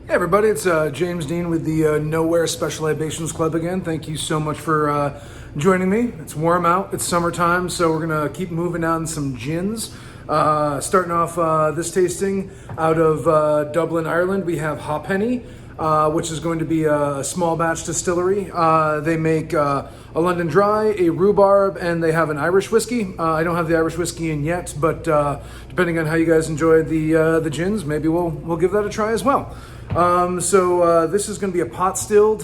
Hey everybody, it's James Dean with the Nowhere Special Libations Club again. Thank you so much for joining me. It's warm out, it's summertime, so we're gonna keep moving on some gins. Starting off this tasting out of Dublin, Ireland, we have Ha'penny, which is going to be a small batch distillery. They make a London Dry, a Rhubarb, and they have an Irish whiskey. I don't have the Irish whiskey in yet, but depending on how you guys enjoy the gins, maybe we'll give that a try as well. This is going to be a pot stilled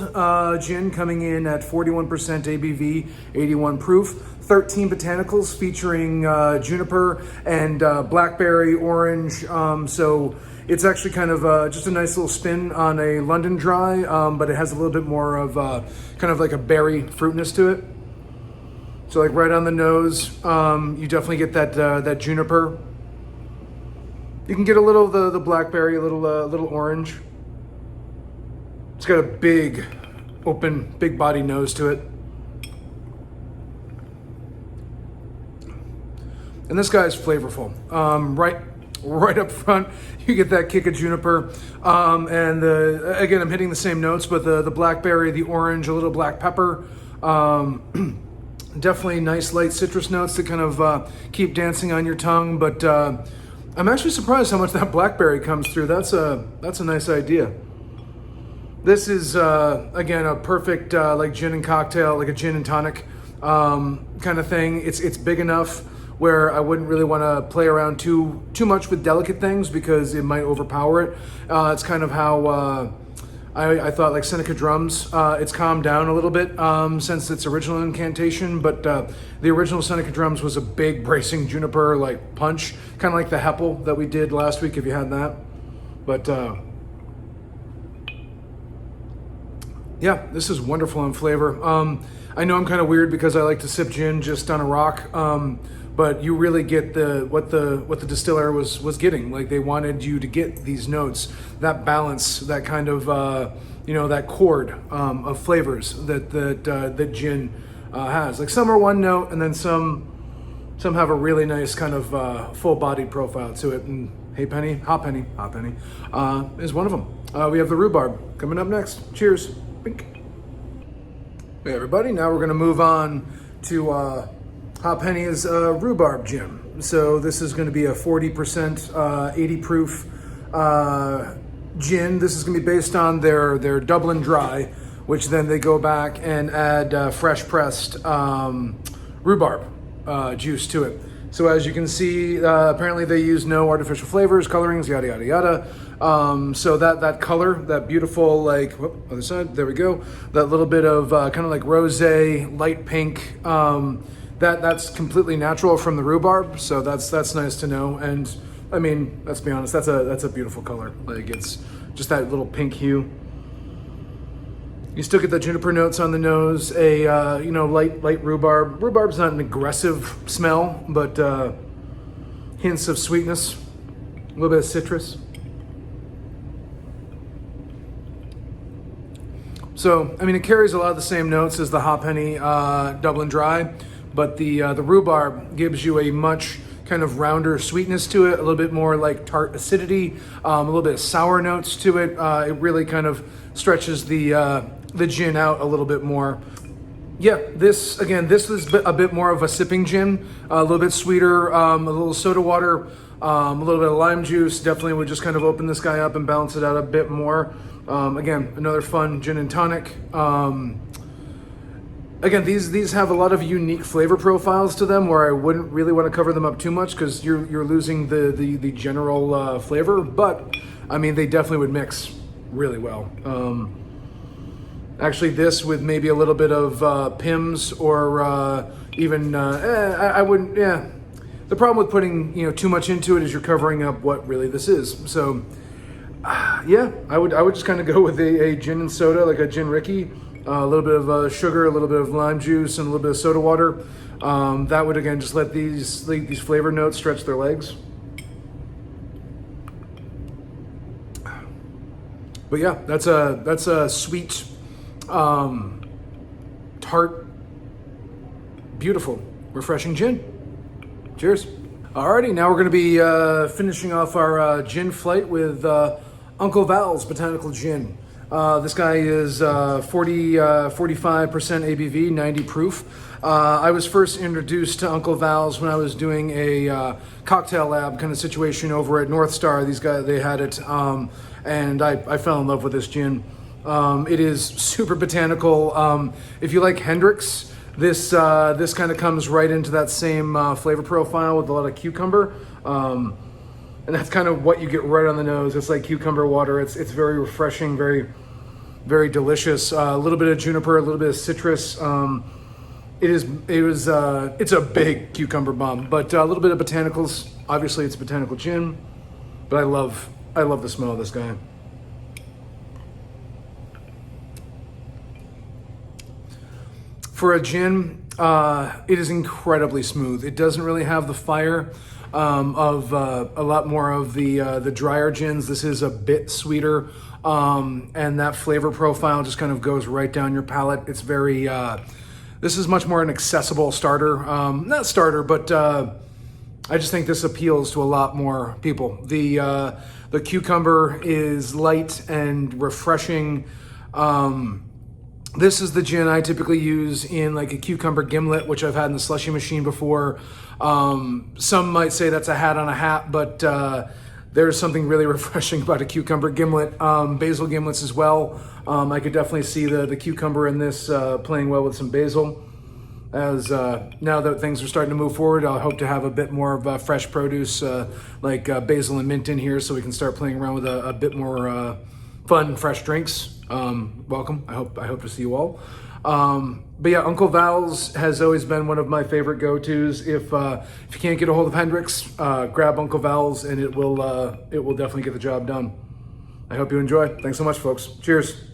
gin coming in at 41% ABV, 81 proof, 13 botanicals featuring juniper and blackberry, orange. So it's actually kind of just a nice little spin on a London Dry, but it has a little bit more of kind of like a berry fruitness to it. So like right on the nose, you definitely get that juniper. You can get a little the blackberry, a little orange. It's got a big, open, big body nose to it. And this guy's flavorful. Right up front, you get that kick of juniper. Again, I'm hitting the same notes, but the blackberry, the orange, a little black pepper. Definitely nice light citrus notes that kind of keep dancing on your tongue. But I'm actually surprised how much that blackberry comes through. That's a nice idea. This is, again, a perfect like gin and cocktail, like a gin and tonic kind of thing. It's big enough where I wouldn't really want to play around too much with delicate things because it might overpower it. It's kind of how I thought like Seneca Drums. It's calmed down a little bit since its original incantation, but the original Seneca Drums was a big bracing juniper like punch, kind of like the Heppel that we did last week if you had that. But yeah, this is wonderful in flavor. I know I'm kind of weird because I like to sip gin just on a rock, but you really get what the distiller was getting. Like they wanted you to get these notes, that balance, that kind of that chord of flavors that gin has. Like some are one note, and then some have a really nice kind of full-bodied profile to it. And Ha'penny is one of them. We have the Rhubarb coming up next. Cheers. Bink. Hey everybody, now we're going to move on to Ha'penny's Rhubarb gin. So this is going to be a 40%, 80 proof gin. This is going to be based on their Dublin Dry, which then they go back and add fresh pressed rhubarb juice to it. So as you can see, apparently they use no artificial flavors, colorings, yada, yada, yada. So that color, that beautiful, like, other side, there we go. That little bit of kind of like rosé, light pink, that's completely natural from the rhubarb. So that's nice to know. And I mean, let's be honest, that's a beautiful color. Like it's just that little pink hue. You still get the juniper notes on the nose, a light rhubarb. Rhubarb's not an aggressive smell, but hints of sweetness, a little bit of citrus. So, I mean, it carries a lot of the same notes as the Ha'penny Dublin Dry, but the rhubarb gives you a much kind of rounder sweetness to it, a little bit more like tart acidity, a little bit of sour notes to it. It really kind of stretches the gin out a little bit more. Yeah, this is a bit more of a sipping gin, a little bit sweeter, a little soda water, a little bit of lime juice. Definitely would just kind of open this guy up and balance it out a bit more. Again, another fun gin and tonic. Again, these have a lot of unique flavor profiles to them where I wouldn't really want to cover them up too much because you're losing the general flavor, but I mean, they definitely would mix really well. Actually, this with maybe a little bit of Pimm's or even I wouldn't. Yeah, the problem with putting too much into it is you're covering up what really this is. So yeah, I would just kind of go with a gin and soda, like a gin Ricky, a little bit of sugar, a little bit of lime juice, and a little bit of soda water. That would again just let these flavor notes stretch their legs. But yeah, that's a sweet, tart, beautiful, refreshing gin. Cheers. Alrighty, now we're going to be finishing off our gin flight with Uncle Val's Botanical Gin. This guy is 45% ABV, 90 proof. I was first introduced to Uncle Val's when I was doing a cocktail lab kind of situation over at North Star. These guys, they had it, and I fell in love with this gin. It is super botanical. If you like Hendrix, this kind of comes right into that same flavor profile with a lot of cucumber. And that's kind of what you get right on the nose. It's like cucumber water. It's very refreshing, very, very delicious. A little bit of juniper, a little bit of citrus. It's a big cucumber bomb, but a little bit of botanicals. Obviously, it's botanical gin, but I love the smell of this guy. For a gin, it is incredibly smooth. It doesn't really have the fire of a lot more of the drier gins. This is a bit sweeter, and that flavor profile just kind of goes right down your palate. It's very, this is much more an accessible starter. Not starter, but I just think this appeals to a lot more people. The cucumber is light and refreshing. This is the gin I typically use in like a cucumber gimlet, which I've had in the slushy machine before. Some might say that's a hat on a hat, but there's something really refreshing about a cucumber gimlet. Basil gimlets as well. I could definitely see the cucumber in this playing well with some basil. As now that things are starting to move forward, I hope to have a bit more of fresh produce like basil and mint in here, so we can start playing around with a bit more fun, fresh drinks. Welcome. I hope to see you all. But yeah, Uncle Val's has always been one of my favorite go-tos. If you can't get a hold of Hendrix, grab Uncle Val's, and it will definitely get the job done. I hope you enjoy. Thanks so much, folks. Cheers.